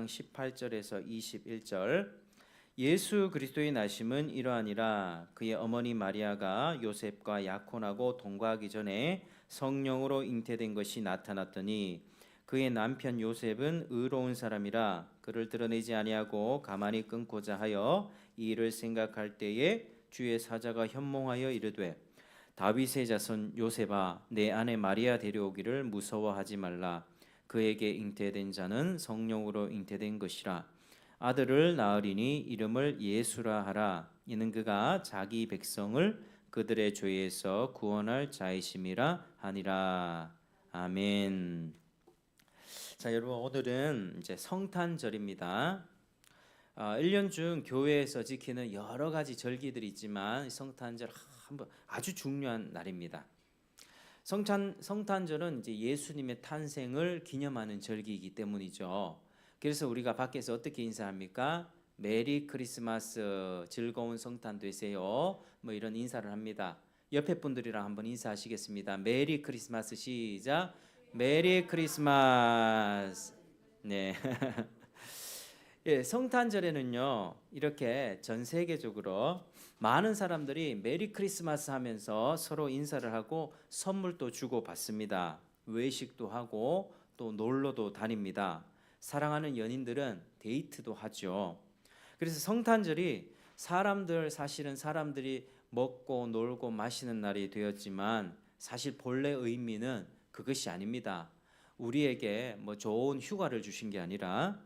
4장 18절에서 21절. 예수 그리스도의 나심은 이러하니라. 그의 어머니 마리아가 요셉과 약혼하고 동거하기 전에 성령으로 잉태된 것이 나타났더니 그의 남편 요셉은 의로운 사람이라 그를 드러내지 아니하고 가만히 끊고자 하여 이 일을 생각할 때에 주의 사자가 현몽하여 이르되 다윗의 자손 요셉아 내 아내 마리아 데려오기를 무서워하지 말라. 그에게 잉태된 자는 성령으로 잉태된 것이라. 아들을 낳으리니 이름을 예수라 하라. 이는 그가 자기 백성을 그들의 죄에서 구원할 자이심이라 하니라. 아멘. 자, 여러분 오늘은 이제 성탄절입니다. 1년 중 교회에서 지키는 여러 가지 절기들이 있지만 성탄절 한번 아주 중요한 날입니다. 성탄절은 이제 예수님의 탄생을 기념하는 절기이기 때문이죠. 그래서 우리가 밖에서 어떻게 인사합니까? 메리 크리스마스, 즐거운 성탄 되세요. 뭐 이런 인사를 합니다. 옆에 분들이랑 한번 인사하시겠습니다. 메리 크리스마스 시작. 메리 크리스마스. 네. 예, 성탄절에는요 이렇게 전 세계적으로 많은 사람들이 메리 크리스마스 하면서 서로 인사를 하고 선물도 주고 받습니다. 외식도 하고 또 놀러도 다닙니다. 사랑하는 연인들은 데이트도 하죠. 그래서 성탄절이 사실은 사람들이 먹고 놀고 마시는 날이 되었지만 사실 본래 의미는 그것이 아닙니다. 우리에게 뭐 좋은 휴가를 주신 게 아니라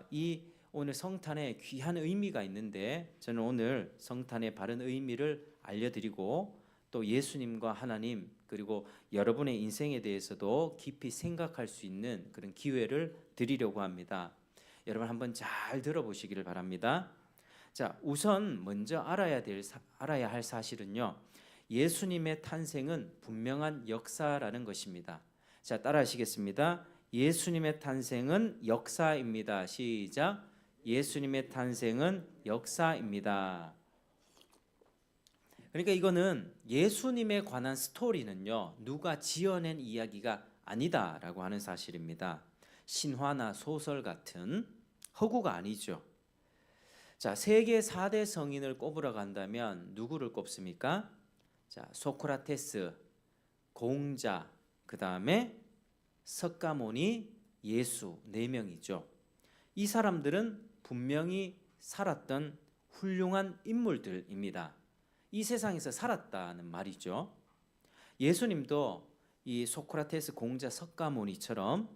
이 오늘 성탄에 귀한 의미가 있는데 저는 오늘 성탄의 바른 의미를 알려드리고 또 예수님과 하나님 그리고 여러분의 인생에 대해서도 깊이 생각할 수 있는 그런 기회를 드리려고 합니다. 여러분 한번 잘 들어보시기를 바랍니다. 자, 우선 먼저 알아야 할 사실은요. 예수님의 탄생은 분명한 역사라는 것입니다. 자, 따라하시겠습니다. 예수님의 탄생은 역사입니다. 시작. 예수님의 탄생은 역사입니다. 그러니까 이거는 예수님에 관한 스토리는요 누가 지어낸 이야기가 아니다라고 하는 사실입니다. 신화나 소설 같은 허구가 아니죠. 자, 세계 4대 성인을 꼽으러 간다면 누구를 꼽습니까? 자, 소크라테스, 공자, 그 다음에 석가모니, 예수 4명이죠. 이 사람들은 분명히 살았던 훌륭한 인물들입니다. 이 세상에서 살았다는 말이죠. 예수님도 이 소크라테스, 공자, 석가모니처럼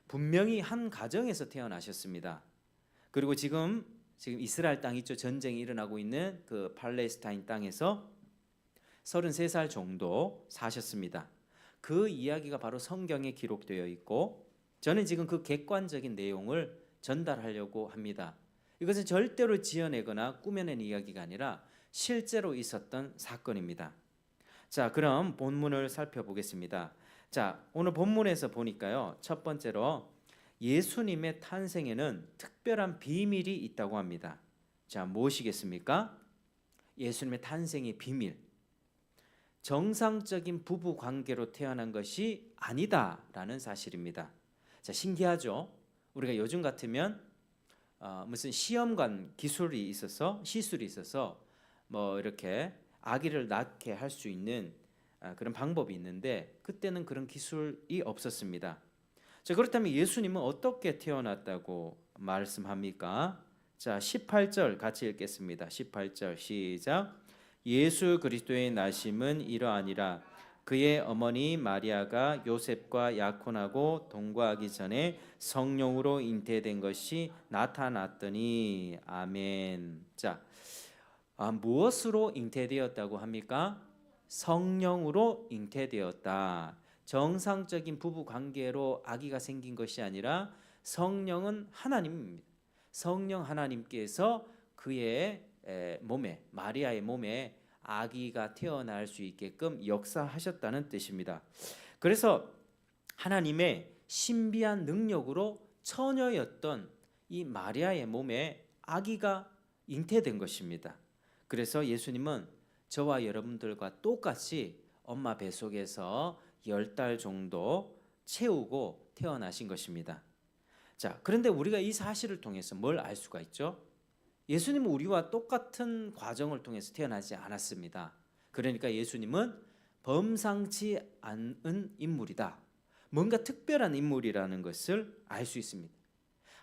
분명히 한 가정에서 태어나셨습니다. 그리고 지금 이스라엘 땅 있죠. 전쟁이 일어나고 있는 그 팔레스타인 땅에서 33살 정도 사셨습니다. 그 이야기가 바로 성경에 기록되어 있고 저는 지금 그 객관적인 내용을 전달하려고 합니다. 이것은 절대로 지어내거나 꾸며낸 이야기가 아니라 실제로 있었던 사건입니다. 자, 그럼 본문을 살펴보겠습니다. 자, 오늘 본문에서 보니까요. 첫 번째로 예수님의 탄생에는 특별한 비밀이 있다고 합니다. 자, 무엇이겠습니까? 예수님의 탄생의 비밀. 정상적인 부부 관계로 태어난 것이 아니다라는 사실입니다. 자, 신기하죠? 우리가 요즘 같으면 무슨 시험관 시술이 있어서 뭐 이렇게 아기를 낳게 할 수 있는 그런 방법이 있는데 그때는 그런 기술이 없었습니다. 자, 그렇다면 예수님은 어떻게 태어났다고 말씀합니까? 자, 18절 같이 읽겠습니다. 18절 시작. 예수 그리스도의 나심은 이러하니라. 그의 어머니 마리아가 요셉과 약혼하고 동거하기 전에 성령으로 잉태된 것이 나타났더니. 아멘. 자, 무엇으로 잉태되었다고 합니까? 성령으로 잉태되었다. 정상적인 부부 관계로 아기가 생긴 것이 아니라 성령은 하나님입니다. 성령 하나님께서 그의 몸에, 마리아의 몸에 아기가 태어날 수 있게끔 역사하셨다는 뜻입니다. 그래서 하나님의 신비한 능력으로 처녀였던 이 마리아의 몸에 아기가 잉태된 것입니다. 그래서 예수님은 저와 여러분들과 똑같이 엄마 뱃속에서 10달 정도 채우고 태어나신 것입니다. 자, 그런데 우리가 이 사실을 통해서 뭘 알 수가 있죠? 예수님은 우리와 똑같은 과정을 통해서 태어나지 않았습니다. 그러니까 예수님은 범상치 않은 인물이다. 뭔가 특별한 인물이라는 것을 알 수 있습니다.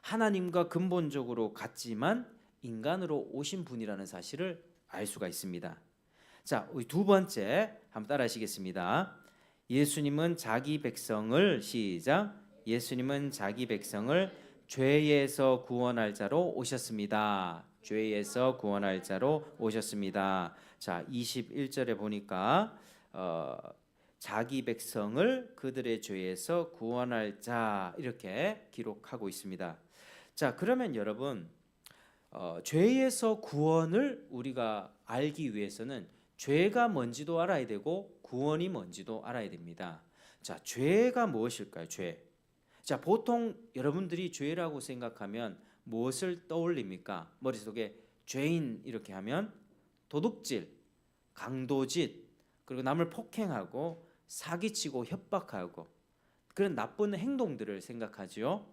하나님과 근본적으로 같지만 인간으로 오신 분이라는 사실을 알 수가 있습니다. 자, 우리 두 번째 한번 따라 하시겠습니다. 예수님은 자기 백성을 시작. 예수님은 자기 백성을 죄에서 구원할 자로 오셨습니다. 죄에서 구원할 자로 오셨습니다. 자, 21절에 보니까 자기 백성을 그들의 죄에서 구원할 자 이렇게 기록하고 있습니다. 자, 그러면 여러분 죄에서 구원을 우리가 알기 위해서는 죄가 뭔지도 알아야 되고 구원이 뭔지도 알아야 됩니다. 자, 죄가 무엇일까요? 죄. 자, 보통 여러분들이 죄라고 생각하면 무엇을 떠올립니까? 머릿속에 죄인 이렇게 하면 도둑질, 강도짓, 그리고 남을 폭행하고 사기치고 협박하고 그런 나쁜 행동들을 생각하죠.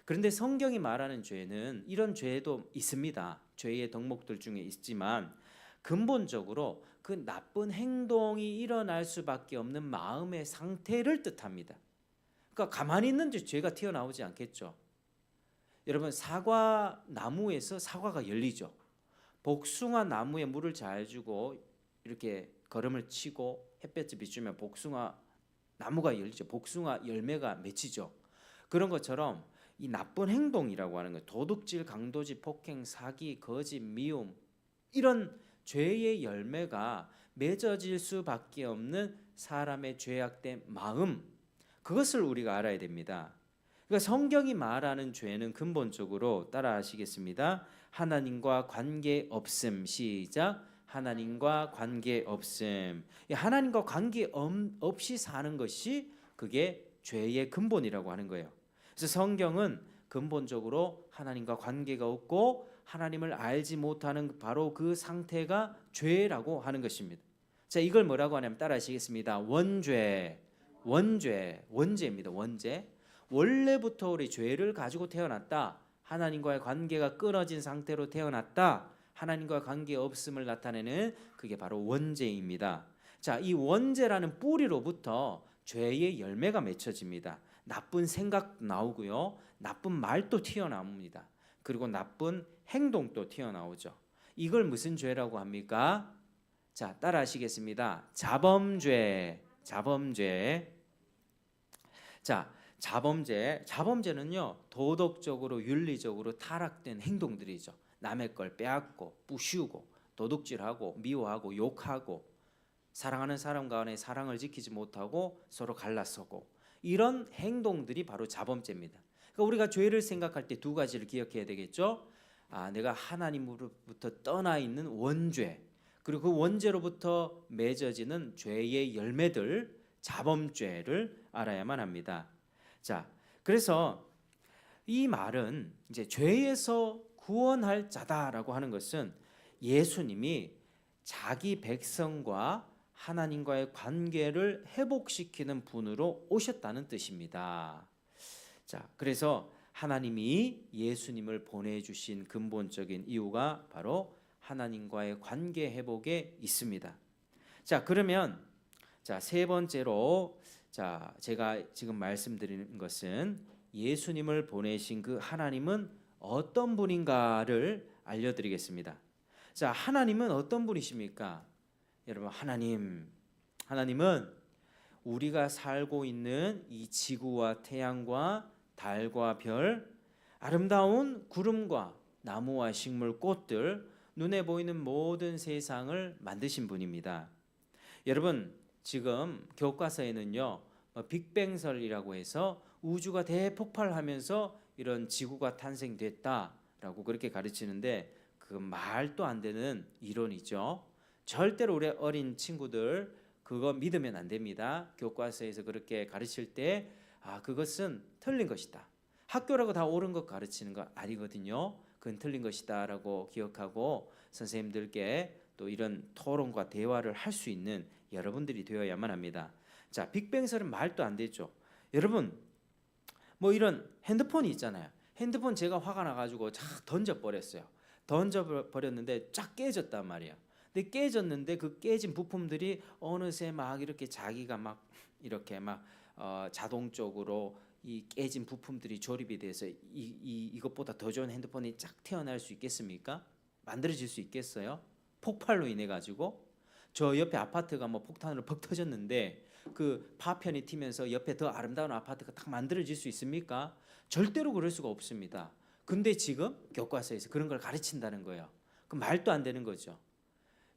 그런데 성경이 말하는 죄는 이런 죄도 있습니다. 죄의 덕목들 중에 있지만 근본적으로 그 나쁜 행동이 일어날 수밖에 없는 마음의 상태를 뜻합니다. 그러니까 가만히 있는지 죄가 튀어나오지 않겠죠. 여러분, 사과 나무에서 사과가 열리죠. 복숭아 나무에 물을 잘 주고 이렇게 거름을 치고 햇볕을 비추면 복숭아 나무가 열리죠. 복숭아 열매가 맺히죠. 그런 것처럼 이 나쁜 행동이라고 하는 거, 도둑질, 강도질, 폭행, 사기, 거짓, 미움 이런 죄의 열매가 맺어질 수밖에 없는 사람의 죄악된 마음, 그것을 우리가 알아야 됩니다. 그러니까 성경이 말하는 죄는 근본적으로 따라하시겠습니다. 하나님과 관계 없음. 시작. 하나님과 관계 없음. 하나님과 관계 없이 사는 것이 그게 죄의 근본이라고 하는 거예요. 그래서 성경은 근본적으로 하나님과 관계가 없고 하나님을 알지 못하는 바로 그 상태가 죄라고 하는 것입니다. 자, 이걸 뭐라고 하냐면 따라하시겠습니다. 원죄입니다. 원죄. 원래부터 우리 죄를 가지고 태어났다. 하나님과의 관계가 끊어진 상태로 태어났다. 하나님과 관계 없음을 나타내는 그게 바로 원죄입니다. 자, 이 원죄라는 뿌리로부터 죄의 열매가 맺혀집니다. 나쁜 생각 나오고요. 나쁜 말도 튀어나옵니다. 그리고 나쁜 행동도 튀어나오죠. 이걸 무슨 죄라고 합니까? 자, 따라 하시겠습니다. 자범죄. 자, 자범죄는요, 도덕적으로 윤리적으로 타락된 행동들이죠. 남의 걸 빼앗고 부수고 도둑질하고 미워하고 욕하고 사랑하는 사람 간의 사랑을 지키지 못하고 서로 갈라서고 이런 행동들이 바로 자범죄입니다. 그러니까 우리가 죄를 생각할 때 두 가지를 기억해야 되겠죠. 내가 하나님으로부터 떠나 있는 원죄, 그리고 그 원죄로부터 맺어지는 죄의 열매들, 자범죄를 알아야만 합니다. 자, 그래서 이 말은 이제 죄에서 구원할 자다라고 하는 것은 예수님이 자기 백성과 하나님과의 관계를 회복시키는 분으로 오셨다는 뜻입니다. 자, 그래서 하나님이 예수님을 보내주신 근본적인 이유가 바로 하나님과의 관계 회복에 있습니다. 자, 그러면 세 번째로 제가 지금 말씀드리는 것은 예수님을 보내신 그 하나님은 어떤 분인가를 알려드리겠습니다. 자, 하나님은 어떤 분이십니까? 여러분, 하나님은 우리가 살고 있는 이 지구와 태양과 달과 별, 아름다운 구름과 나무와 식물, 꽃들, 눈에 보이는 모든 세상을 만드신 분입니다. 여러분, 지금 교과서에는요, 빅뱅설이라고 해서 우주가 대폭발하면서 이런 지구가 탄생됐다라고 그렇게 가르치는데 그 말도 안 되는 이론이죠. 절대로 우리 어린 친구들 그거 믿으면 안 됩니다. 교과서에서 그렇게 가르칠 때 그것은 틀린 것이다. 학교라고 다 옳은 것 가르치는 거 아니거든요. 그건 틀린 것이다라고 기억하고 선생님들께 또 이런 토론과 대화를 할 수 있는 여러분들이 되어야만 합니다. 자, 빅뱅설은 말도 안 되죠. 여러분, 뭐 이런 핸드폰이 있잖아요. 핸드폰 제가 화가 나가지고 착 던져버렸어요. 던져버렸는데 쫙 깨졌단 말이에요. 근데 깨졌는데 그 깨진 부품들이 어느새 막 이렇게 자기가 막 이렇게 막 자동적으로 이 깨진 부품들이 조립이 돼서 이것보다 더 좋은 핸드폰이 쫙 태어날 수 있겠습니까? 만들어질 수 있겠어요? 폭발로 인해 가지고 저 옆에 아파트가 뭐 폭탄으로 퍽 터졌는데 그 파편이 튀면서 옆에 더 아름다운 아파트가 딱 만들어질 수 있습니까? 절대로 그럴 수가 없습니다. 근데 지금 교과서에서 그런 걸 가르친다는 거예요. 그 말도 안 되는 거죠.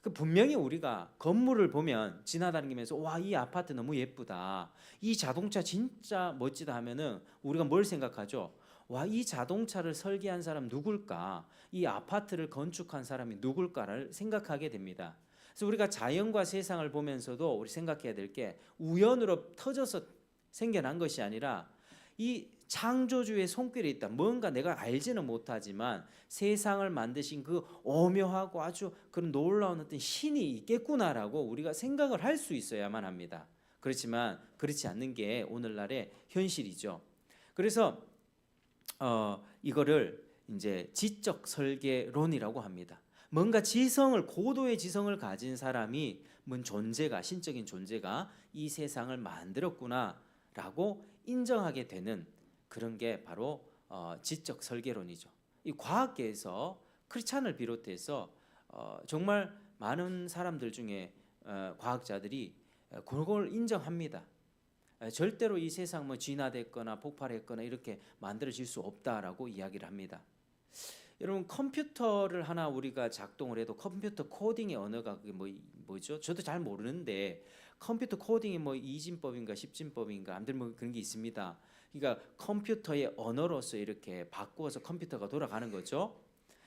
그 분명히 우리가 건물을 보면 지나다니면서 와, 이 아파트 너무 예쁘다, 이 자동차 진짜 멋지다 하면은 우리가 뭘 생각하죠? 와, 이 자동차를 설계한 사람 누굴까? 이 아파트를 건축한 사람이 누굴까를 생각하게 됩니다. 그래서 우리가 자연과 세상을 보면서도 우리 생각해야 될 게 우연으로 터져서 생겨난 것이 아니라 이 창조주의 손길에 있다. 뭔가 내가 알지는 못하지만 세상을 만드신 그 오묘하고 아주 그런 놀라운 어떤 신이 있겠구나라고 우리가 생각을 할 수 있어야만 합니다. 그렇지만 그렇지 않는 게 오늘날의 현실이죠. 그래서 이거를 이제 지적 설계론이라고 합니다. 뭔가 지성을, 고도의 지성을 가진 사람이 뭔 존재가, 신적인 존재가 이 세상을 만들었구나라고 인정하게 되는 그런 게 바로 지적 설계론이죠. 이 과학계에서 크리스찬을 비롯해서 정말 많은 사람들 중에 과학자들이 그걸 인정합니다. 절대로 이 세상 뭐 진화됐거나 폭발했거나 이렇게 만들어질 수 없다라고 이야기를 합니다. 여러분, 컴퓨터를 하나 우리가 작동을 해도 컴퓨터 코딩의 언어가 그게 뭐죠? 저도 잘 모르는데 컴퓨터 코딩이 뭐 이진법인가 십진법인가 아무튼 뭐 그런 게 있습니다. 그러니까 컴퓨터의 언어로서 이렇게 바꾸어서 컴퓨터가 돌아가는 거죠.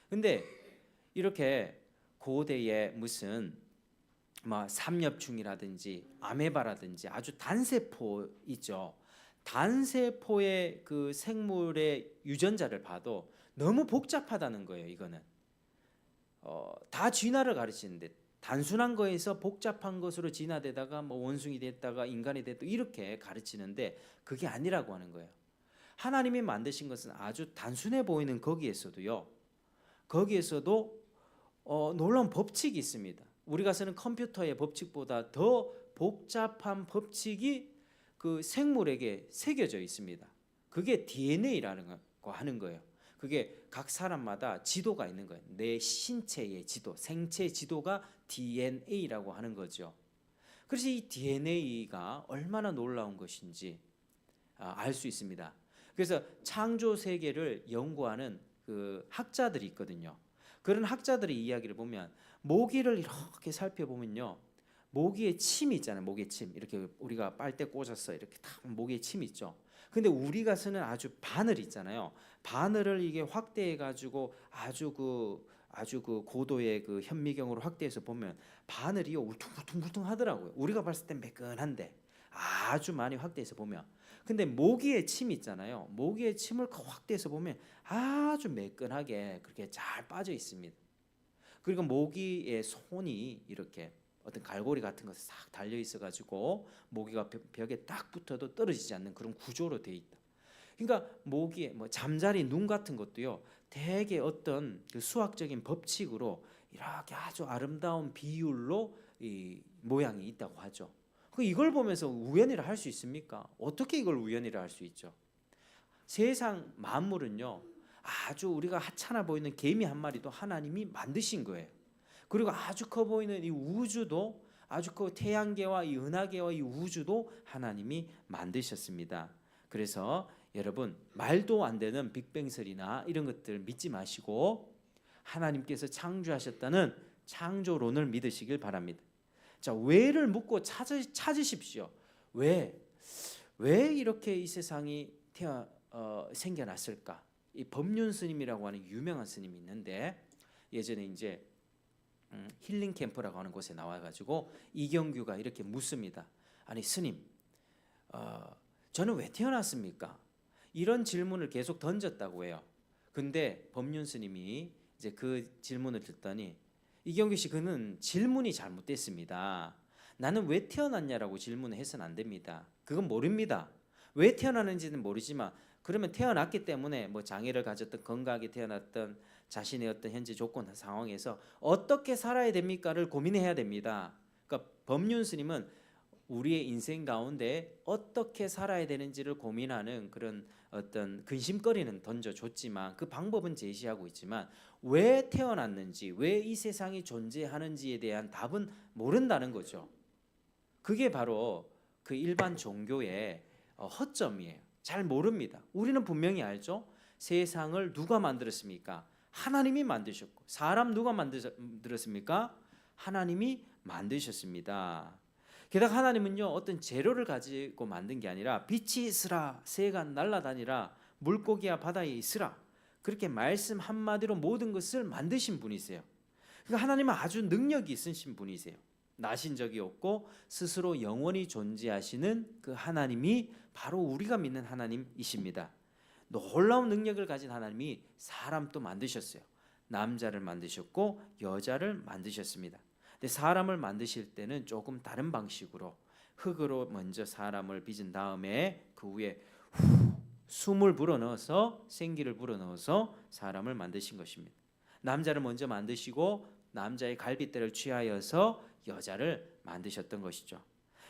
근데 이렇게 고대의 무슨 뭐 삼엽충이라든지 아메바라든지 아주 단세포 있죠. 단세포의 그 생물의 유전자를 봐도 너무 복잡하다는 거예요. 이거는 다 진화를 가르치는데 단순한 거에서 복잡한 것으로 진화되다가 뭐 원숭이 됐다가 인간이 됐다 이렇게 가르치는데 그게 아니라고 하는 거예요. 하나님이 만드신 것은 아주 단순해 보이는 거기에서도 놀라운 법칙이 있습니다. 우리가 쓰는 컴퓨터의 법칙보다 더 복잡한 법칙이 그 생물에게 새겨져 있습니다. 그게 DNA라는 거 하는 거예요. 그게 각 사람마다 지도가 있는 거예요. 내 신체의 지도, 생체 지도가 DNA라고 하는 거죠. 그래서 이 DNA가 얼마나 놀라운 것인지 알 수 있습니다. 그래서 창조 세계를 연구하는 그 학자들이 있거든요. 그런 학자들의 이야기를 보면 모기를 이렇게 살펴보면요, 모기의 침 있잖아요. 모기의 침 이렇게 우리가 빨대 꽂아서 이렇게 딱 모기의 침 있죠. 근데 우리가 쓰는 아주 바늘 있잖아요. 바늘을 이게 확대해 가지고 아주 그 고도의 그 현미경으로 확대해서 보면 바늘이 울퉁불퉁 하더라고요. 우리가 봤을 땐 매끈한데 아주 많이 확대해서 보면. 근데 모기의 침 있잖아요. 모기의 침을 확대해서 보면 아주 매끈하게 그렇게 잘 빠져 있습니다. 그리고 모기의 손이 이렇게 어떤 갈고리 같은 것에 싹 달려 있어 가지고 모기가 벽에 딱 붙어도 떨어지지 않는 그런 구조로 돼 있다. 그러니까 모기의 뭐 잠자리 눈 같은 것도요, 되게 어떤 그 수학적인 법칙으로 이렇게 아주 아름다운 비율로 이 모양이 있다고 하죠. 이걸 보면서 우연이라 할 수 있습니까? 어떻게 이걸 우연이라 할 수 있죠? 세상 만물은요, 아주 우리가 하찮아 보이는 개미 한 마리도 하나님이 만드신 거예요. 그리고 아주 커 보이는 이 우주도, 아주 그 태양계와 이 은하계와 이 우주도 하나님이 만드셨습니다. 그래서 여러분, 말도 안 되는 빅뱅설이나 이런 것들 믿지 마시고 하나님께서 창조하셨다는 창조론을 믿으시길 바랍니다. 자, 왜를 묻고 찾으십시오. 왜 이렇게 이 세상이 생겨났을까? 이 법륜 스님이라고 하는 유명한 스님이 있는데 예전에 이제 힐링 캠프라고 하는 곳에 나와가지고 이경규가 이렇게 묻습니다. 아니 스님, 저는 왜 태어났습니까? 이런 질문을 계속 던졌다고 해요. 근데 법륜 스님이 이제 그 질문을 듣더니 이경규 씨, 그는 질문이 잘못됐습니다. 나는 왜 태어났냐라고 질문을 해서는 안 됩니다. 그건 모릅니다. 왜 태어나는지는 모르지만 그러면 태어났기 때문에 뭐 장애를 가졌던 건강하게 태어났던 자신의 어떤 현재 조건 상황에서 어떻게 살아야 됩니까를 고민해야 됩니다. 그러니까 법륜 스님은 우리의 인생 가운데 어떻게 살아야 되는지를 고민하는 그런 어떤 근심거리는 던져줬지만 그 방법은 제시하고 있지만 왜 태어났는지 왜 이 세상이 존재하는지에 대한 답은 모른다는 거죠. 그게 바로 그 일반 종교의 허점이에요. 잘 모릅니다. 우리는 분명히 알죠. 세상을 누가 만들었습니까? 하나님이 만드셨고 사람 누가 만들었습니까? 하나님이 만드셨습니다. 게다가 하나님은요 어떤 재료를 가지고 만든 게 아니라 빛이 있으라 새가 날아다니라 물고기야 바다에 있으라 그렇게 말씀 한마디로 모든 것을 만드신 분이세요. 그러니까 하나님은 아주 능력이 있으신 분이세요. 나신 적이 없고 스스로 영원히 존재하시는 그 하나님이 바로 우리가 믿는 하나님이십니다. 놀라운 능력을 가진 하나님이 사람도 만드셨어요. 남자를 만드셨고 여자를 만드셨습니다. 근데 사람을 만드실 때는 조금 다른 방식으로 흙으로 먼저 사람을 빚은 다음에 그 위에 숨을 불어넣어서 생기를 불어넣어서 사람을 만드신 것입니다. 남자를 먼저 만드시고 남자의 갈빗대를 취하여서 여자를 만드셨던 것이죠.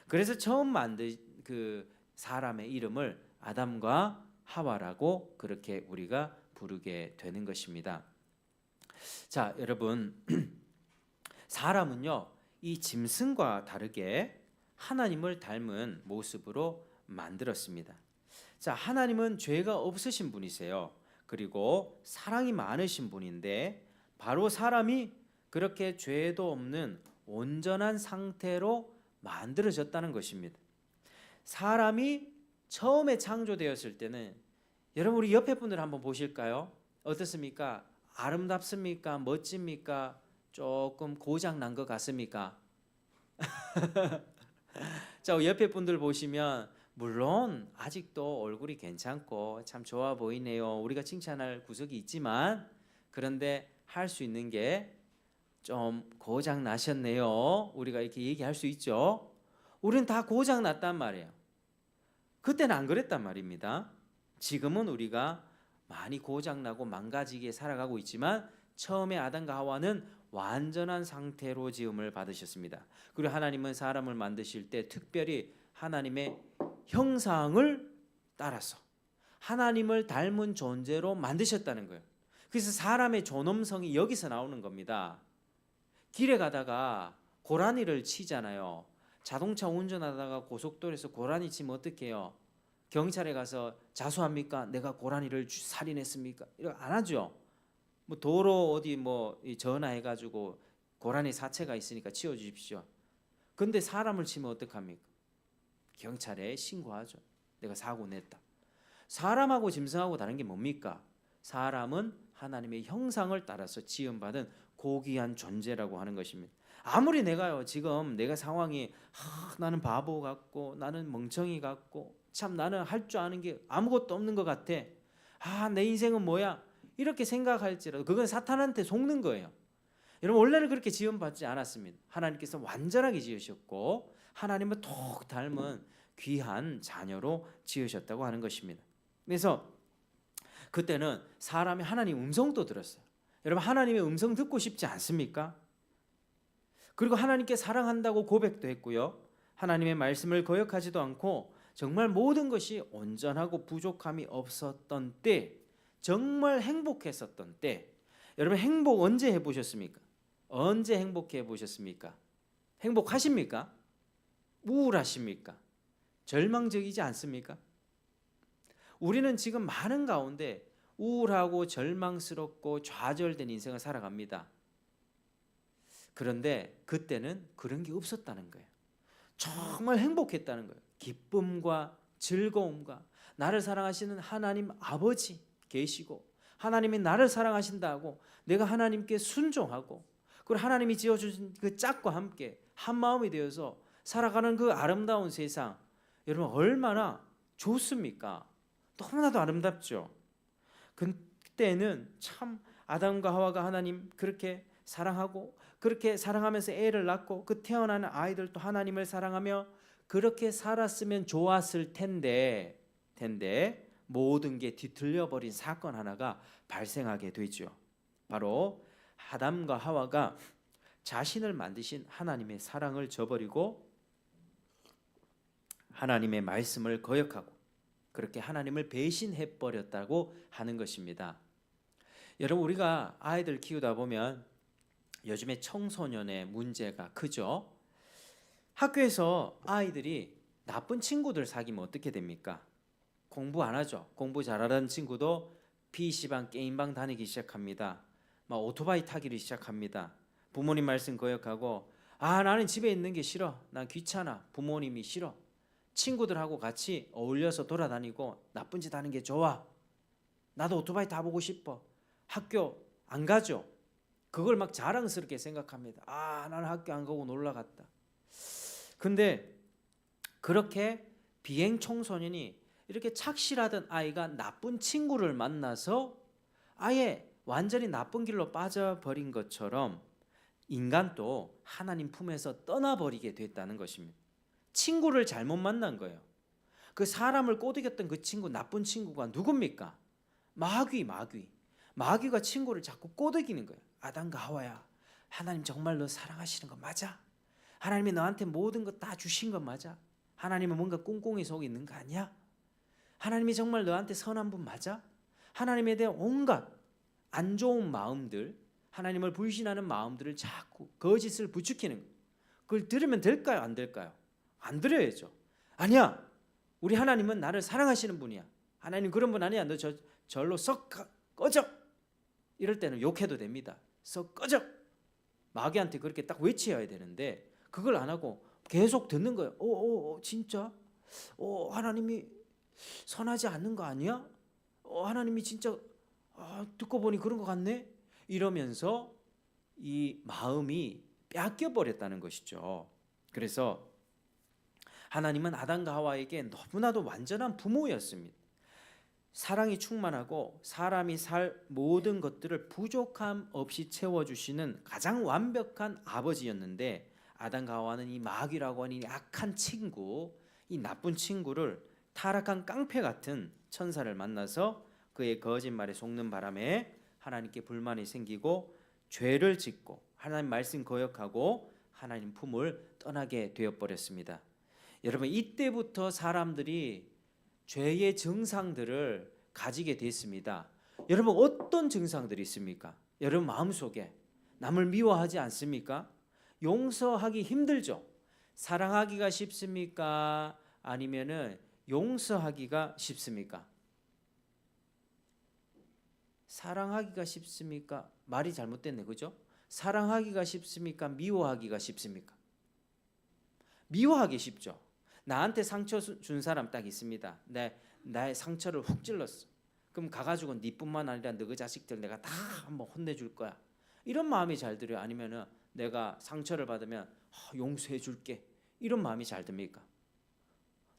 그래서 처음 만든 그 사람의 이름을 아담과 하와라고 그렇게 우리가 부르게 되는 것입니다. 자, 여러분 사람은요 이 짐승과 다르게 하나님을 닮은 모습으로 만들었습니다. 자, 하나님은 죄가 없으신 분이세요. 그리고 사랑이 많으신 분인데 바로 사람이 그렇게 죄도 없는 온전한 상태로 만들어졌다는 것입니다. 사람이 처음에 창조되었을 때는 여러분 우리 옆에 분들 한번 보실까요? 어떻습니까? 아름답습니까? 멋집니까? 조금 고장 난 것 같습니까? 자, 옆에 분들 보시면 물론 아직도 얼굴이 괜찮고 참 좋아 보이네요. 우리가 칭찬할 구석이 있지만 그런데 할 수 있는 게 좀 고장 나셨네요. 우리가 이렇게 얘기할 수 있죠. 우리는 다 고장 났단 말이에요. 그때는 안 그랬단 말입니다. 지금은 우리가 많이 고장나고 망가지게 살아가고 있지만 처음에 아담과 하와는 완전한 상태로 지음을 받으셨습니다. 그리고 하나님은 사람을 만드실 때 특별히 하나님의 형상을 따라서 하나님을 닮은 존재로 만드셨다는 거예요. 그래서 사람의 존엄성이 여기서 나오는 겁니다. 길에 가다가 고라니를 치잖아요. 자동차 운전하다가 고속도로에서 고라니 치면 어떻게 해요? 경찰에 가서 자수합니까? 내가 고라니를 살인했습니까? 이거 안 하죠. 뭐 도로 어디 뭐 전화해가지고 고라니 사체가 있으니까 치워주십시오. 근데 사람을 치면 어떡합니까? 경찰에 신고하죠. 내가 사고 냈다. 사람하고 짐승하고 다른 게 뭡니까? 사람은 하나님의 형상을 따라서 지음받은 고귀한 존재라고 하는 것입니다. 아무리 내가요 지금 내가 상황이 나는 바보 같고 나는 멍청이 같고 참 나는 할 줄 아는 게 아무것도 없는 것 같아. 내 인생은 뭐야? 이렇게 생각할지라도 그건 사탄한테 속는 거예요. 여러분 원래는 그렇게 지음받지 않았습니다. 하나님께서 완전하게 지으셨고 하나님을 톡 닮은 귀한 자녀로 지으셨다고 하는 것입니다. 그래서 그때는 사람이 하나님 음성도 들었어요. 여러분 하나님의 음성 듣고 싶지 않습니까? 그리고 하나님께 사랑한다고 고백도 했고요. 하나님의 말씀을 거역하지도 않고 정말 모든 것이 온전하고 부족함이 없었던 때, 정말 행복했었던 때. 여러분 행복 언제 해보셨습니까? 언제 행복해 보셨습니까? 행복하십니까? 우울하십니까? 절망적이지 않습니까? 우리는 지금 많은 가운데 우울하고 절망스럽고 좌절된 인생을 살아갑니다. 그런데 그때는 그런 게 없었다는 거예요. 정말 행복했다는 거예요. 기쁨과 즐거움과 나를 사랑하시는 하나님 아버지 계시고 하나님이 나를 사랑하신다고 내가 하나님께 순종하고 그리고 하나님이 지어주신 그 짝과 함께 한 마음이 되어서 살아가는 그 아름다운 세상, 여러분 얼마나 좋습니까? 너무나도 아름답죠. 그때는 참 아담과 하와가 하나님 그렇게 사랑하고 그렇게 사랑하면서 애를 낳고 그 태어나는 아이들도 하나님을 사랑하며 그렇게 살았으면 좋았을 텐데 모든 게 뒤틀려 버린 사건 하나가 발생하게 되죠. 바로 아담과 하와가 자신을 만드신 하나님의 사랑을 저버리고 하나님의 말씀을 거역하고 그렇게 하나님을 배신해 버렸다고 하는 것입니다. 여러분, 우리가 아이들 키우다 보면 요즘에 청소년의 문제가 크죠. 학교에서 아이들이 나쁜 친구들 사귀면 어떻게 됩니까? 공부 안 하죠. 공부 잘하는 친구도 PC방, 게임방 다니기 시작합니다. 막 오토바이 타기를 시작합니다. 부모님 말씀 거역하고 나는 집에 있는 게 싫어. 난 귀찮아. 부모님이 싫어. 친구들하고 같이 어울려서 돌아다니고 나쁜 짓 하는 게 좋아. 나도 오토바이 타보고 싶어. 학교 안 가죠. 그걸 막 자랑스럽게 생각합니다. 나는 학교 안 가고 놀러 갔다. 근데 그렇게 비행 청소년이 이렇게 착실하던 아이가 나쁜 친구를 만나서 아예 완전히 나쁜 길로 빠져버린 것처럼 인간도 하나님 품에서 떠나버리게 됐다는 것입니다. 친구를 잘못 만난 거예요. 그 사람을 꼬드겼던 그 친구, 나쁜 친구가 누굽니까? 마귀가 친구를 자꾸 꼬드기는 거예요. 아담과 하와야, 하나님 정말 너 사랑하시는 거 맞아? 하나님이 너한테 모든 거 다 주신 거 맞아? 하나님은 뭔가 꿍꿍이 속에 있는 거 아니야? 하나님이 정말 너한테 선한 분 맞아? 하나님에 대한 온갖 안 좋은 마음들, 하나님을 불신하는 마음들을 자꾸 거짓을 부추기는 거예요. 그걸 들으면 될까요? 안 될까요? 안 들어야죠. 아니야, 우리 하나님은 나를 사랑하시는 분이야. 하나님 그런 분 아니야. 너 절로 썩 꺼져. 이럴 때는 욕해도 됩니다. 썩 꺼져. 마귀한테 그렇게 딱 외쳐야 되는데 그걸 안 하고 계속 듣는 거예요. 진짜? 하나님이 선하지 않는 거 아니야? 하나님이 진짜 듣고 보니 그런 것 같네? 이러면서 이 마음이 뺏겨 버렸다는 것이죠. 그래서 하나님은 아담과 하와에게 너무나도 완전한 부모였습니다. 사랑이 충만하고 사람이 살 모든 것들을 부족함 없이 채워주시는 가장 완벽한 아버지였는데 아담과 하와는 이 마귀라고 하는 이 악한 친구, 이 나쁜 친구를 타락한 깡패 같은 천사를 만나서 그의 거짓말에 속는 바람에 하나님께 불만이 생기고 죄를 짓고 하나님 말씀 거역하고 하나님 품을 떠나게 되어버렸습니다. 여러분, 이때부터 사람들이 죄의 증상들을 가지게 됐습니다. 여러분, 어떤 증상들이 있습니까? 여러분 마음속에 남을 미워하지 않습니까? 용서하기 힘들죠. 사랑하기가 쉽습니까? 아니면은 용서하기가 쉽습니까? 사랑하기가 쉽습니까? 말이 잘못됐네, 그죠? 사랑하기가 쉽습니까? 미워하기가 쉽습니까? 미워하기 쉽죠. 나한테 상처 준 사람 딱 있습니다. 나의 상처를 훅 찔렀어. 그럼 가가지고 네뿐만 아니라 너희 자식들 내가 다 한번 혼내줄 거야. 이런 마음이 잘 들어요? 아니면은 내가 상처를 받으면 용서해 줄게. 이런 마음이 잘 듭니까?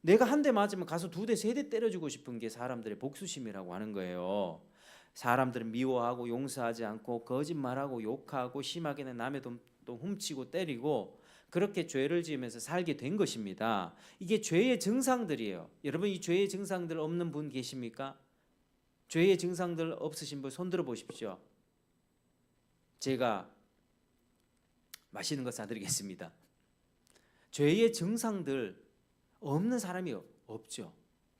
내가 한 대 맞으면 가서 2대, 3대 때려주고 싶은 게 사람들의 복수심이라고 하는 거예요. 사람들은 미워하고 용서하지 않고 거짓말하고 욕하고 심하게는 남의 돈도 훔치고 때리고 그렇게 죄를 지으면서 살게 된 것입니다. 이게 죄의 증상들이에요. 여러분, 이 죄의 증상들 없는 분 계십니까? 죄의 증상들 없으신 분 손 들어 보십시오. 제가 맛있는 거 사드리겠습니다. 죄의 증상들 없는 사람이 없죠.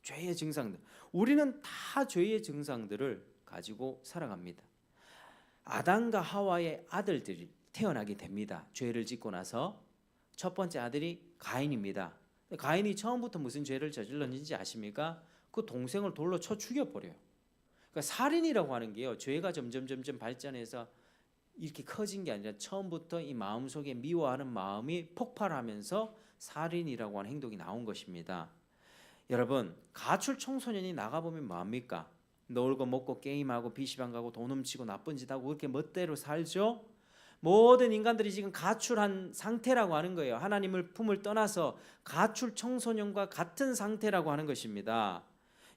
죄의 증상들. 우리는 다 죄의 증상들을 가지고 살아갑니다. 아담과 하와의 아들들이 태어나게 됩니다. 죄를 짓고 나서 첫 번째 아들이 가인입니다. 가인이 처음부터 무슨 죄를 저질렀는지 아십니까? 그 동생을 돌로 쳐 죽여버려요. 그러니까 살인이라고 하는 게요, 죄가 점점 발전해서 이렇게 커진 게 아니라 처음부터 이 마음속에 미워하는 마음이 폭발하면서 살인이라고 하는 행동이 나온 것입니다. 여러분, 가출 청소년이 나가보면 뭐합니까? 놀고 먹고 게임하고 PC방 가고 돈 훔치고 나쁜 짓 하고 그렇게 멋대로 살죠? 모든 인간들이 지금 가출한 상태라고 하는 거예요. 하나님을 품을 떠나서 가출 청소년과 같은 상태라고 하는 것입니다.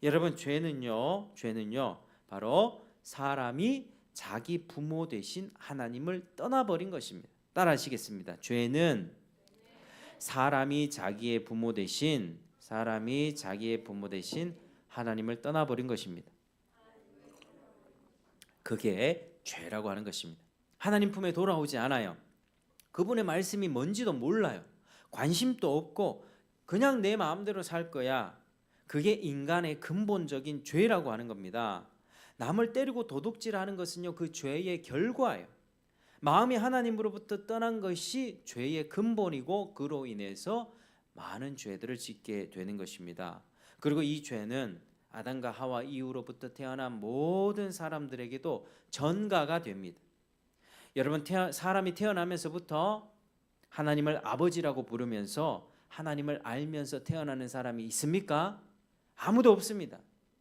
여러분, 죄는요 바로 사람이 자기 부모 대신 하나님을 떠나버린 것입니다. 따라 하시겠습니다. 죄는 사람이 자기의 부모 대신 하나님을 떠나버린 것입니다. 그게 죄라고 하는 것입니다. 하나님 품에 돌아오지 않아요. 그분의 말씀이 뭔지도 몰라요. 관심도 없고 그냥 내 마음대로 살 거야. 그게 인간의 근본적인 죄라고 하는 겁니다. 남을 때리고 도둑질하는 것은요, 그 죄의 결과예요. 마음이 하나님으로부터 떠난 것이 죄의 근본이고 그로 인해서 많은 죄들을 짓게 되는 것입니다. 그리고 이 죄는 아담과 하와 이후로부터 태어난 모든 사람들에게도 전가가 됩니다. 여러분, 사람이 태어나면서부터 하나님을 아버지라고 부르면서 하나님을 알면서 태어나는 사람이 있습니까? 아무도 없습니다.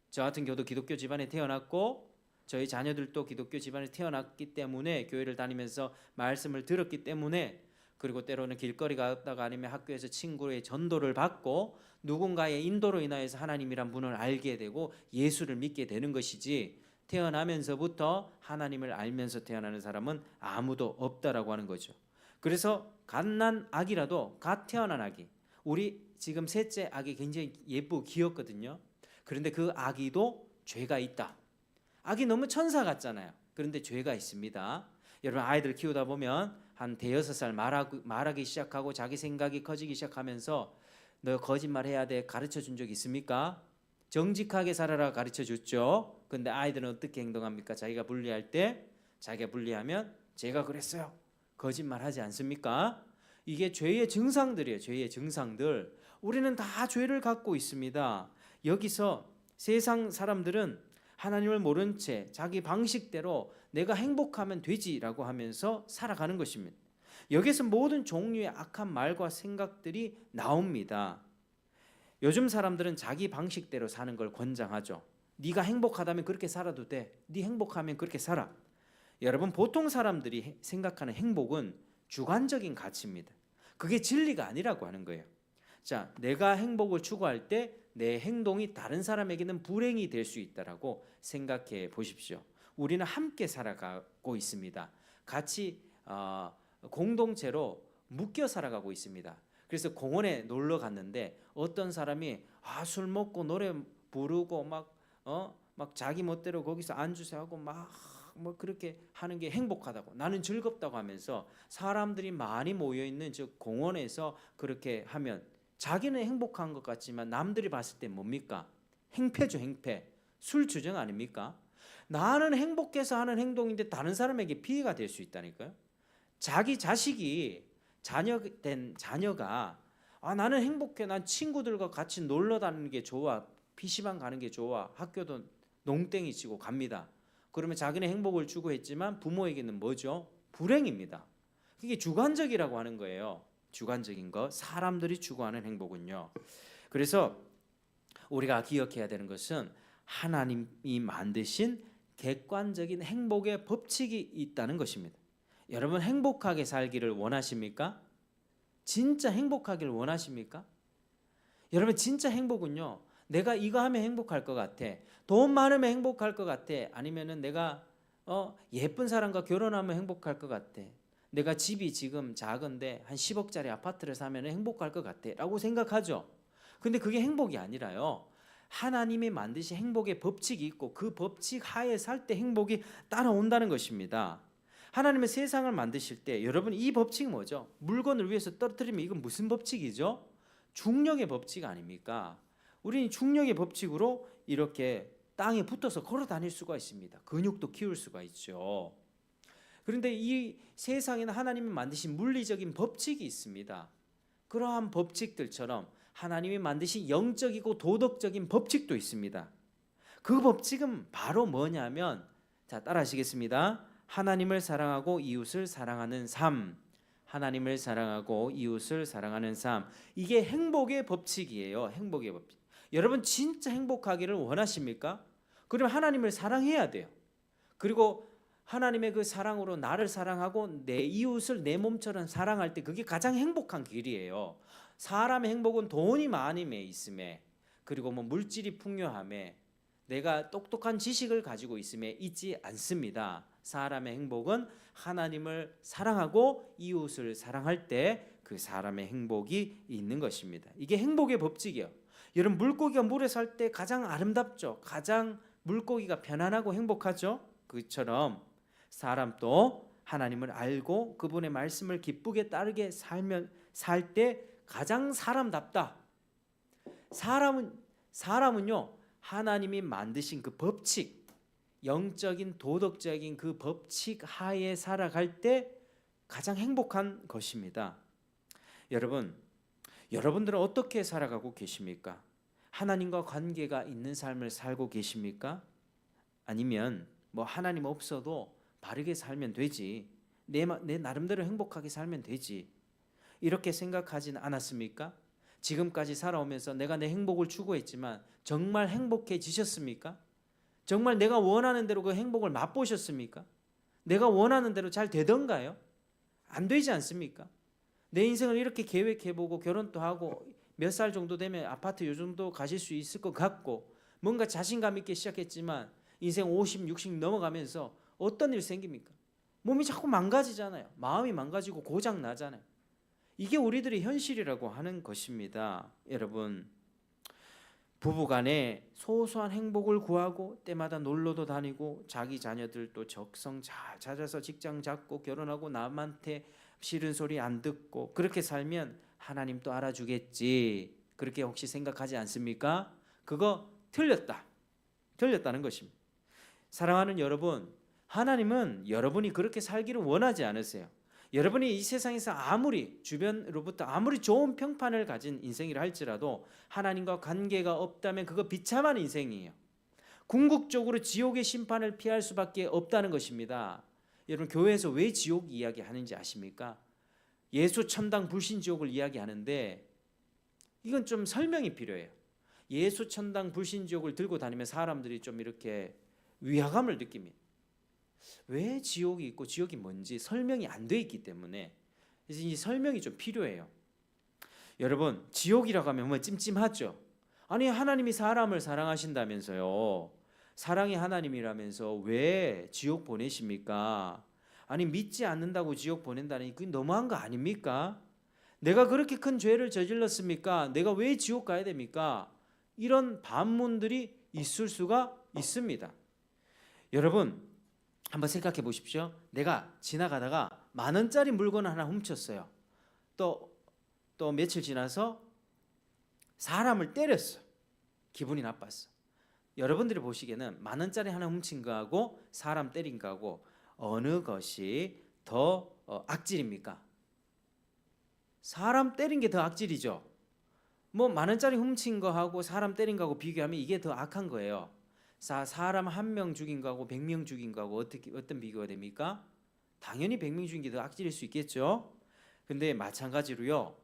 저 같은 경우도 기독교 집안에 태어났고 저희 자녀들도 기독교 집안에 태어났기 때문에 교회를 다니면서 말씀을 들었기 때문에, 그리고 때로는 길거리 가다가 아니면 학교에서 친구의 전도를 받고 누군가의 인도로 인하여서 하나님이란 분을 알게 되고 예수를 믿게 되는 것이지, 태어나면서부터 하나님을 알면서 태어나는 사람은 아무도 없다라고 하는 거죠. 그래서 갓난 아기라도, 갓 태어난 아기, 우리 지금 셋째 아기 굉장히 예쁘고 귀엽거든요. 그런데 그 아기도 죄가 있다. 아기 너무 천사 같잖아요. 그런데 죄가 있습니다. 여러분, 아이들 키우다 보면 한 대여섯 살 말하기 시작하고 자기 생각이 커지기 시작하면서 너 거짓말 해야 돼 가르쳐 준 적 있습니까? 정직하게 살아라 가르쳐 줬죠. 근데 아이들은 어떻게 행동합니까? 자기가 불리할 때, 자기가 불리하면 제가 그랬어요, 거짓말 하지 않습니까? 이게 죄의 증상들이에요. 죄의 증상들. 우리는 다 죄를 갖고 있습니다. 여기서 세상 사람들은 하나님을 모른 채 자기 방식대로 내가 행복하면 되지라고 하면서 살아가는 것입니다. 여기서 모든 종류의 악한 말과 생각들이 나옵니다. 요즘 사람들은 자기 방식대로 사는 걸 권장하죠. 네가 행복하다면 그렇게 살아도 돼. 네 행복하면 그렇게 살아. 여러분, 보통 사람들이 생각하는 행복은 주관적인 가치입니다. 그게 진리가 아니라고 하는 거예요. 자, 내가 행복을 추구할 때 내 행동이 다른 사람에게는 불행이 될 수 있다라고 생각해 보십시오. 우리는 함께 살아가고 있습니다. 같이 공동체로 묶여 살아가고 있습니다. 그래서 공원에 놀러 갔는데 어떤 사람이 술 먹고 노래 부르고 막 자기 멋대로 거기서 안주세 하고 뭐 그렇게 하는 게 행복하다고, 나는 즐겁다고 하면서 사람들이 많이 모여 있는 저 공원에서 그렇게 하면 자기는 행복한 것 같지만 남들이 봤을 때 뭡니까? 행패죠, 행패. 술주정 아닙니까? 나는 행복해서 하는 행동인데 다른 사람에게 피해가 될 수 있다니까요. 자기 자식이 자녀가 나는 행복해, 난 친구들과 같이 놀러 다니는 게 좋아, PC방 가는 게 좋아, 학교도 농땡이 치고 갑니다. 그러면 자기는 행복을 추구했지만 부모에게는 뭐죠? 불행입니다. 이게 주관적이라고 하는 거예요. 주관적인 것, 사람들이 추구하는 행복은요. 그래서 우리가 기억해야 되는 것은 하나님이 만드신 객관적인 행복의 법칙이 있다는 것입니다. 여러분, 행복하게 살기를 원하십니까? 진짜 행복하기를 원하십니까? 여러분, 진짜 행복은요, 내가 이거 하면 행복할 것 같아, 돈 많으면 행복할 것 같아, 아니면은 내가 예쁜 사람과 결혼하면 행복할 것 같아, 내가 집이 지금 작은데 한 10억짜리 아파트를 사면 행복할 것 같아 라고 생각하죠. 근데 그게 행복이 아니라요, 하나님이 만드신 행복의 법칙이 있고 그 법칙 하에 살 때 행복이 따라온다는 것입니다. 하나님의 세상을 만드실 때 여러분, 이 법칙이 뭐죠? 물건을 위에서 떨어뜨리면 이건 무슨 법칙이죠? 중력의 법칙 아닙니까? 우리는 중력의 법칙으로 이렇게 땅에 붙어서 걸어 다닐 수가 있습니다. 근육도 키울 수가 있죠. 그런데 이 세상에는 하나님이 만드신 물리적인 법칙이 있습니다. 그러한 법칙들처럼 하나님이 만드신 영적이고 도덕적인 법칙도 있습니다. 그 법칙은 바로 뭐냐면, 자, 따라하시겠습니다. 하나님을 사랑하고 이웃을 사랑하는 삶. 하나님을 사랑하고 이웃을 사랑하는 삶. 이게 행복의 법칙이에요. 행복의 법칙. 여러분, 진짜 행복하기를 원하십니까? 그럼 하나님을 사랑해야 돼요. 그리고 하나님의 그 사랑으로 나를 사랑하고 내 이웃을 내 몸처럼 사랑할 때 그게 가장 행복한 길이에요. 사람의 행복은 돈이 많음에 있음에, 그리고 뭐 물질이 풍요함에, 내가 똑똑한 지식을 가지고 있음에 있지 않습니다. 사람의 행복은 하나님을 사랑하고 이웃을 사랑할 때 그 사람의 행복이 있는 것입니다. 이게 행복의 법칙이에요. 여러분, 물고기가 물에 살 때 가장 아름답죠. 가장 물고기가 편안하고 행복하죠. 그처럼 사람도 하나님을 알고 그분의 말씀을 기쁘게 따르게 살 때 가장 사람답다. 사람은요, 하나님이 만드신 그 법칙, 영적인 도덕적인 그 법칙 하에 살아갈 때 가장 행복한 것입니다. 여러분들은 어떻게 살아가고 계십니까? 하나님과 관계가 있는 삶을 살고 계십니까? 아니면 하나님 없어도 바르게 살면 되지, 내 나름대로 행복하게 살면 되지, 이렇게 생각하진 않았습니까? 지금까지 살아오면서 내가 내 행복을 추구했지만 정말 행복해지셨습니까? 정말 내가 원하는 대로 그 행복을 맛보셨습니까? 내가 원하는 대로 잘 되던가요? 안 되지 않습니까? 내 인생을 이렇게 계획해보고 결혼도 하고 몇 살 정도 되면 아파트 요 정도 가실 수 있을 것 같고 뭔가 자신감 있게 시작했지만 인생 50, 60 넘어가면서 어떤 일 생깁니까? 몸이 자꾸 망가지잖아요. 마음이 망가지고 고장 나잖아요. 이게 우리들의 현실이라고 하는 것입니다. 여러분, 부부간에 소소한 행복을 구하고 때마다 놀러도 다니고 자기 자녀들도 적성 잘 찾아서 직장 잡고 결혼하고 남한테 싫은 소리 안 듣고 그렇게 살면 하나님 또 알아주겠지, 그렇게 혹시 생각하지 않습니까? 그거 틀렸다는 것입니다. 사랑하는 여러분, 하나님은 여러분이 그렇게 살기를 원하지 않으세요. 여러분이 이 세상에서 아무리 주변으로부터 아무리 좋은 평판을 가진 인생이라 할지라도 하나님과 관계가 없다면 그거 비참한 인생이에요. 궁극적으로 지옥의 심판을 피할 수밖에 없다는 것입니다. 여러분, 교회에서 왜 지옥 이야기하는지 아십니까? 예수 천당 불신 지옥을 이야기하는데 이건 좀 설명이 필요해요. 예수 천당 불신 지옥을 들고 다니면 사람들이 좀 이렇게 위화감을 느낍니다. 왜 지옥이 있고 지옥이 뭔지 설명이 안 돼 있기 때문에, 그래서 이 설명이 좀 필요해요. 여러분, 지옥이라고 하면 찜찜하죠. 아니, 하나님이 사람을 사랑하신다면서요. 사랑이 하나님이라면서 왜 지옥 보내십니까? 아니, 믿지 않는다고 지옥 보낸다니 그게 너무한 거 아닙니까? 내가 그렇게 큰 죄를 저질렀습니까? 내가 왜 지옥 가야 됩니까? 이런 반문들이 있을 수가 있습니다. 여러분, 한번 생각해 보십시오. 내가 지나가다가 10,000원짜리 물건 하나 훔쳤어요. 또 며칠 지나서 사람을 때렸어. 기분이 나빴어. 여러분들이 보시기에는 10,000원짜리 하나 훔친 거하고 사람 때린 거하고 어느 것이 더 악질입니까? 사람 때린 게 더 악질이죠. 10,000원짜리 훔친 거하고 사람 때린 거하고 비교하면 이게 더 악한 거예요. 사람 1명 죽인 거하고 100명 죽인 거하고 어떤 비교가 됩니까? 당연히 100명 죽인 게 더 악질일 수 있겠죠. 근데 마찬가지로요,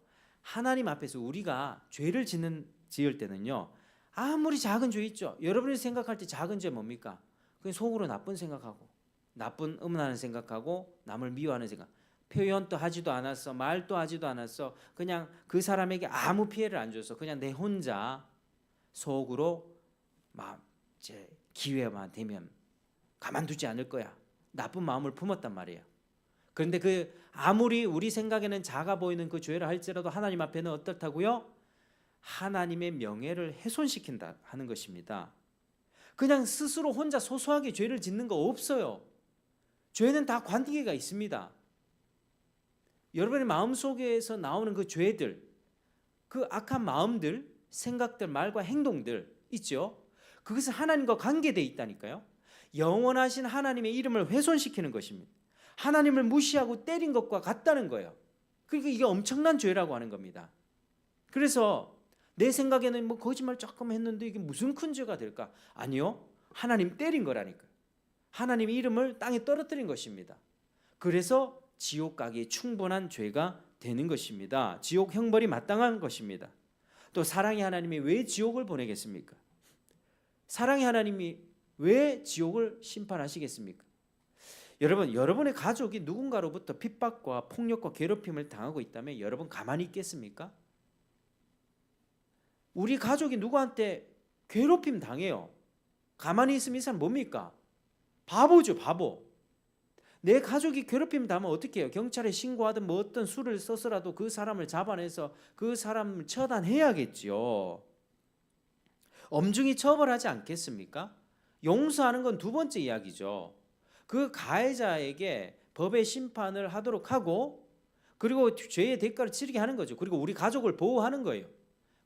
하나님 앞에서 우리가 죄를 지을 때는요, 아무리 작은 죄 있죠. 여러분이 생각할 때 작은 죄 뭡니까? 그냥 속으로 나쁜 생각하고 나쁜 음란한 생각하고 남을 미워하는 생각, 표현도 하지도 않았어, 말도 하지도 않았어, 그냥 그 사람에게 아무 피해를 안 줘서 그냥 내 혼자 속으로 제 기회만 되면 가만두지 않을 거야, 나쁜 마음을 품었단 말이에요. 그런데 그 아무리 우리 생각에는 작아 보이는 그 죄를 할지라도 하나님 앞에는 어떻다고요? 하나님의 명예를 훼손시킨다 하는 것입니다. 그냥 스스로 혼자 소소하게 죄를 짓는 거 없어요. 죄는 다 관계가 있습니다. 여러분의 마음속에서 나오는 그 죄들, 그 악한 마음들, 생각들, 말과 행동들 있죠. 그것은 하나님과 관계되어 있다니까요. 영원하신 하나님의 이름을 훼손시키는 것입니다. 하나님을 무시하고 때린 것과 같다는 거예요. 그러니까 이게 엄청난 죄라고 하는 겁니다. 그래서 내 생각에는 거짓말 조금 했는데 이게 무슨 큰 죄가 될까? 아니요, 하나님 때린 거라니까요. 하나님의 이름을 땅에 떨어뜨린 것입니다. 그래서 지옥 가기에 충분한 죄가 되는 것입니다. 지옥 형벌이 마땅한 것입니다. 또 사랑의 하나님이 왜 지옥을 보내겠습니까? 사랑의 하나님이 왜 지옥을 심판하시겠습니까? 여러분, 여러분의 가족이 누군가로부터 핍박과 폭력과 괴롭힘을 당하고 있다면 여러분 가만히 있겠습니까? 우리 가족이 누구한테 괴롭힘 당해요. 가만히 있으면 이 사람 뭡니까? 바보죠, 바보. 내 가족이 괴롭힘 당하면 어떻게 해요? 경찰에 신고하든 어떤 수를 써서라도 그 사람을 잡아내서 그 사람을 처단해야겠지요. 엄중히 처벌하지 않겠습니까? 용서하는 건 두 번째 이야기죠. 그 가해자에게 법의 심판을 하도록 하고 그리고 죄의 대가를 치르게 하는 거죠. 그리고 우리 가족을 보호하는 거예요.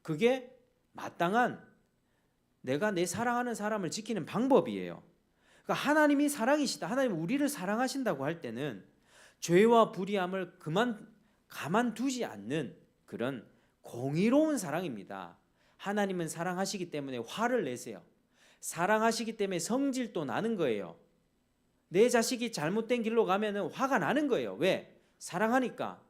그게 마땅한 내가 내 사랑하는 사람을 지키는 방법이에요. 그러니까 하나님이 사랑이시다. 하나님 우리를 사랑하신다고 할 때는 죄와 불의함을 가만두지 않는 그런 공의로운 사랑입니다. 하나님은 사랑하시기 때문에 화를 내세요. 사랑하시기 때문에 성질도 나는 거예요. 내 자식이 잘못된 길로 가면은 화가 나는 거예요. 왜? 사랑하니까.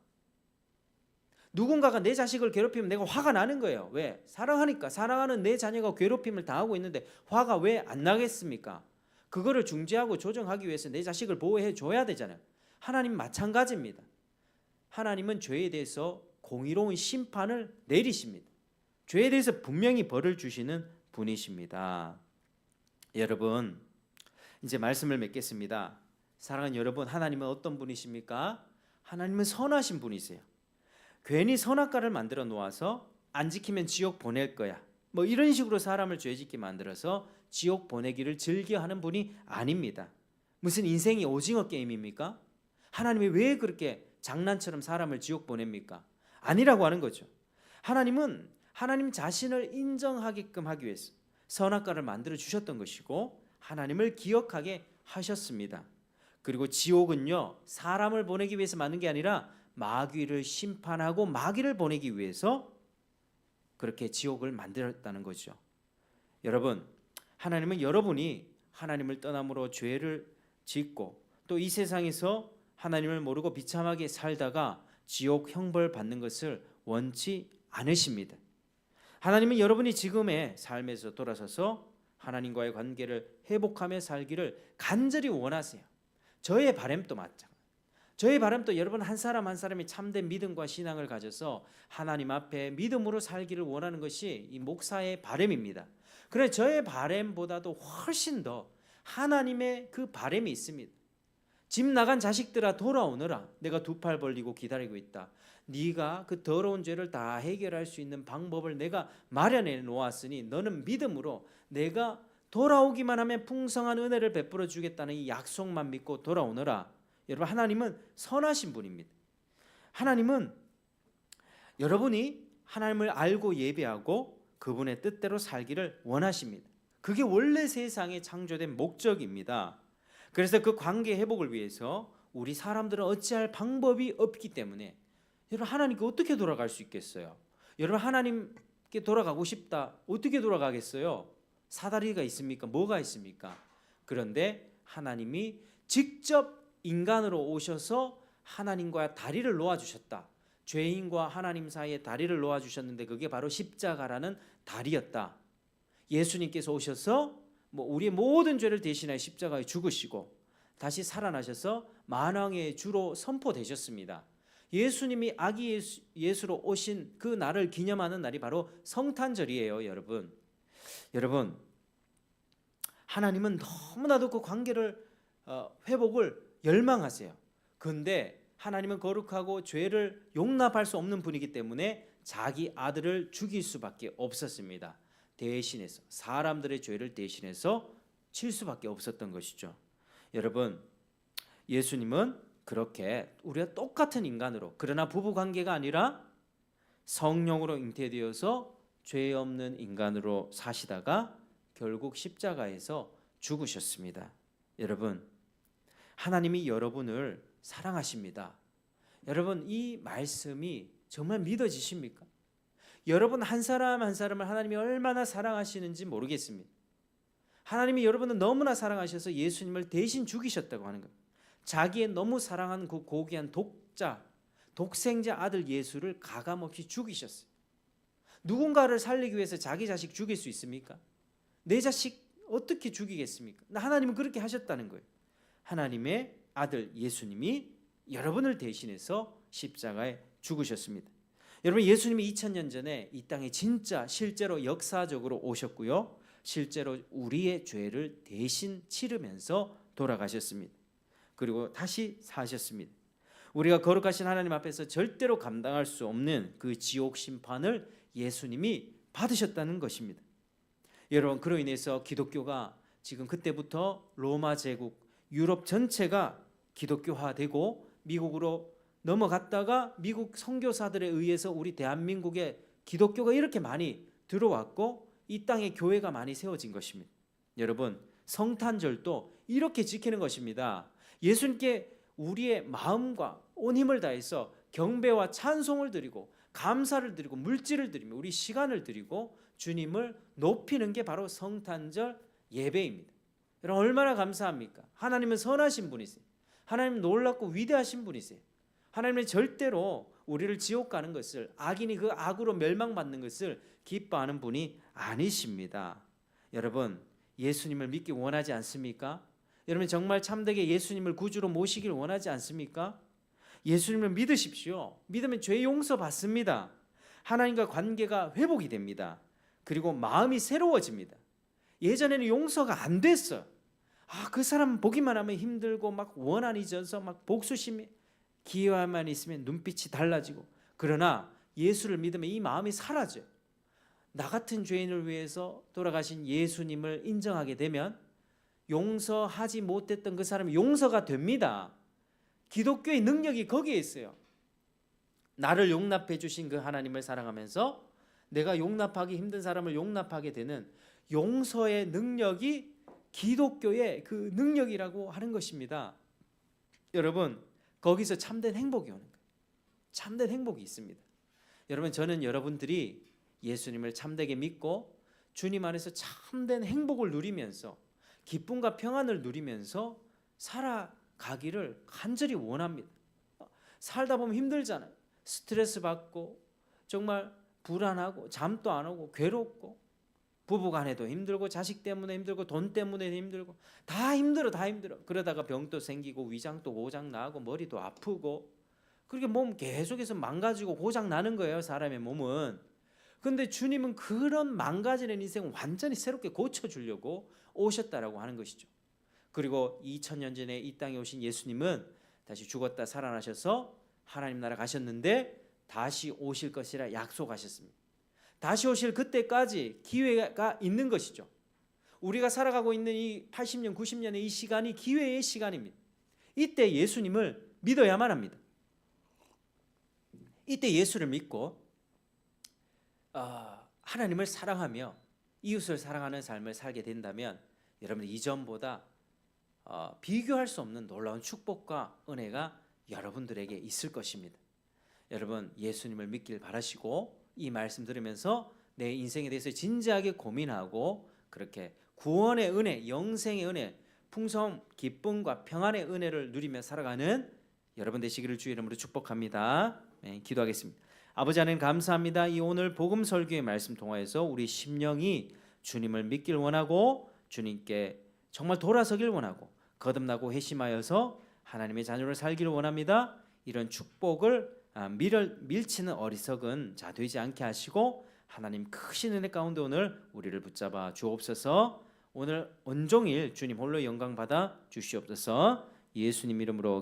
누군가가 내 자식을 괴롭히면 내가 화가 나는 거예요. 왜? 사랑하니까. 사랑하는 내 자녀가 괴롭힘을 당하고 있는데 화가 왜 안 나겠습니까? 그거를 중재하고 조정하기 위해서 내 자식을 보호해 줘야 되잖아요. 하나님 마찬가지입니다. 하나님은 죄에 대해서 공의로운 심판을 내리십니다. 죄에 대해서 분명히 벌을 주시는 분이십니다. 여러분, 이제 말씀을 맺겠습니다. 사랑하는 여러분, 하나님은 어떤 분이십니까? 하나님은 선하신 분이세요. 괜히 선악과를 만들어 놓아서 안 지키면 지옥 보낼 거야. 뭐 이런 식으로 사람을 죄짓게 만들어서 지옥 보내기를 즐겨하는 분이 아닙니다. 무슨 인생이 오징어 게임입니까? 하나님이 왜 그렇게 장난처럼 사람을 지옥 보냅니까? 아니라고 하는 거죠. 하나님은 하나님 자신을 인정하게끔 하기 위해서 선악과를 만들어 주셨던 것이고 하나님을 기억하게 하셨습니다. 그리고 지옥은요, 사람을 보내기 위해서 만든 게 아니라 마귀를 심판하고 마귀를 보내기 위해서 그렇게 지옥을 만들었다는 거죠. 여러분, 하나님은 여러분이 하나님을 떠남으로 죄를 짓고 또 이 세상에서 하나님을 모르고 비참하게 살다가 지옥 형벌 받는 것을 원치 않으십니다. 하나님은 여러분이 지금의 삶에서 돌아서서 하나님과의 관계를 회복하며 살기를 간절히 원하세요. 저의 바람도 마찬가지. 저의 바람도 여러분 한 사람 한 사람이 참된 믿음과 신앙을 가져서 하나님 앞에 믿음으로 살기를 원하는 것이 이 목사의 바람입니다. 그런데 저의 바람보다도 훨씬 더 하나님의 그 바람이 있습니다. 집 나간 자식들아 돌아오너라. 내가 두 팔 벌리고 기다리고 있다. 네가 그 더러운 죄를 다 해결할 수 있는 방법을 내가 마련해 놓았으니 너는 믿음으로 내가 돌아오기만 하면 풍성한 은혜를 베풀어 주겠다는 이 약속만 믿고 돌아오너라. 여러분, 하나님은 선하신 분입니다. 하나님은 여러분이 하나님을 알고 예배하고 그분의 뜻대로 살기를 원하십니다. 그게 원래 세상에 창조된 목적입니다. 그래서 그 관계 회복을 위해서 우리 사람들은 어찌할 방법이 없기 때문에 여러분, 하나님께 어떻게 돌아갈 수 있겠어요? 여러분, 하나님께 돌아가고 싶다. 어떻게 돌아가겠어요? 사다리가 있습니까? 뭐가 있습니까? 그런데 하나님이 직접 인간으로 오셔서 하나님과 다리를 놓아주셨다. 죄인과 하나님 사이에 다리를 놓아주셨는데 그게 바로 십자가라는 다리였다. 예수님께서 오셔서 우리의 모든 죄를 대신하여 십자가에 죽으시고 다시 살아나셔서 만왕의 주로 선포되셨습니다. 예수님이 아기 예수로 오신 그 날을 기념하는 날이 바로 성탄절이에요, 여러분. 여러분, 하나님은 너무나도 그 관계를 회복을 열망하세요. 그런데 하나님은 거룩하고 죄를 용납할 수 없는 분이기 때문에 자기 아들을 죽일 수밖에 없었습니다. 대신해서 사람들의 죄를 대신해서 칠 수밖에 없었던 것이죠. 여러분, 예수님은 그렇게 우리가 똑같은 인간으로, 그러나 부부관계가 아니라 성령으로 잉태되어서 죄 없는 인간으로 사시다가 결국 십자가에서 죽으셨습니다. 여러분, 하나님이 여러분을 사랑하십니다. 여러분, 이 말씀이 정말 믿어지십니까? 여러분 한 사람 한 사람을 하나님이 얼마나 사랑하시는지 모르겠습니다. 하나님이 여러분을 너무나 사랑하셔서 예수님을 대신 죽이셨다고 하는 겁니다. 자기의 너무 사랑한 그 고귀한 독생자 아들 예수를 가감없이 죽이셨어요. 누군가를 살리기 위해서 자기 자식 죽일 수 있습니까? 내 자식 어떻게 죽이겠습니까? 하나님은 그렇게 하셨다는 거예요. 하나님의 아들 예수님이 여러분을 대신해서 십자가에 죽으셨습니다. 여러분, 예수님이 2000년 전에 이 땅에 진짜 실제로 역사적으로 오셨고요. 실제로 우리의 죄를 대신 치르면서 돌아가셨습니다. 그리고 다시 사셨습니다. 우리가 거룩하신 하나님 앞에서 절대로 감당할 수 없는 그 지옥 심판을 예수님이 받으셨다는 것입니다. 여러분, 그로 인해서 기독교가 지금 그때부터 로마 제국, 유럽 전체가 기독교화되고 미국으로 넘어갔다가 미국 선교사들에 의해서 우리 대한민국에 기독교가 이렇게 많이 들어왔고 이 땅에 교회가 많이 세워진 것입니다. 여러분, 성탄절도 이렇게 지키는 것입니다. 예수님께 우리의 마음과 온 힘을 다해서 경배와 찬송을 드리고 감사를 드리고 물질을 드리며 우리 시간을 드리고 주님을 높이는 게 바로 성탄절 예배입니다. 여러분, 얼마나 감사합니까? 하나님은 선하신 분이세요. 하나님은 놀랍고 위대하신 분이세요. 하나님은 절대로 우리를 지옥 가는 것을, 악인이 그 악으로 멸망받는 것을 기뻐하는 분이 아니십니다. 여러분, 예수님을 믿기 원하지 않습니까? 여러분, 정말 참되게 예수님을 구주로 모시길 원하지 않습니까? 예수님을 믿으십시오. 믿으면 죄 용서 받습니다. 하나님과 관계가 회복이 됩니다. 그리고 마음이 새로워집니다. 예전에는 용서가 안 됐어요. 그 사람 보기만 하면 힘들고 막 원한이 져서 막 복수심이, 기회만 있으면 눈빛이 달라지고, 그러나 예수를 믿으면 이 마음이 사라져요. 나 같은 죄인을 위해서 돌아가신 예수님을 인정하게 되면 용서하지 못했던 그 사람이 용서가 됩니다. 기독교의 능력이 거기에 있어요. 나를 용납해 주신 그 하나님을 사랑하면서 내가 용납하기 힘든 사람을 용납하게 되는 용서의 능력이 기독교의 그 능력이라고 하는 것입니다. 여러분, 거기서 참된 행복이 오는 거예요. 참된 행복이 있습니다. 여러분, 저는 여러분들이 예수님을 참되게 믿고 주님 안에서 참된 행복을 누리면서 기쁨과 평안을 누리면서 살아가기를 간절히 원합니다. 살다 보면 힘들잖아요. 스트레스 받고 정말 불안하고 잠도 안 오고 괴롭고 부부간에도 힘들고 자식 때문에 힘들고 돈 때문에 힘들고 다 힘들어. 그러다가 병도 생기고 위장도 고장 나고 머리도 아프고 그렇게 몸 계속해서 망가지고 고장 나는 거예요, 사람의 몸은. 그런데 주님은 그런 망가지는 인생을 완전히 새롭게 고쳐주려고 오셨다라고 하는 것이죠. 그리고 2000년 전에 이 땅에 오신 예수님은 다시 죽었다 살아나셔서 하나님 나라 가셨는데 다시 오실 것이라 약속하셨습니다. 다시 오실 그때까지 기회가 있는 것이죠. 우리가 살아가고 있는 이 80년, 90년의 이 시간이 기회의 시간입니다. 이때 예수님을 믿어야만 합니다. 이때 예수를 믿고 하나님을 사랑하며 이웃을 사랑하는 삶을 살게 된다면 여러분, 이전보다 비교할 수 없는 놀라운 축복과 은혜가 여러분들에게 있을 것입니다. 여러분, 예수님을 믿길 바라시고 이 말씀 들으면서 내 인생에 대해서 진지하게 고민하고 그렇게 구원의 은혜, 영생의 은혜, 풍성 기쁨과 평안의 은혜를 누리며 살아가는 여러분 되시기를 주의 이름으로 축복합니다. 네, 기도하겠습니다. 아버지 하나님, 감사합니다. 이 오늘 복음 설교의 말씀 통하여서 우리 심령이 주님을 믿길 원하고 주님께 정말 돌아서길 원하고 거듭나고 회심하여서 하나님의 자녀로 살기를 원합니다. 이런 축복을 밀치는 어리석은 자 되지 않게 하시고 하나님 크신 은혜 가운데 오늘 우리를 붙잡아 주옵소서. 오늘 온종일 주님 홀로 영광 받아 주시옵소서. 예수님 이름으로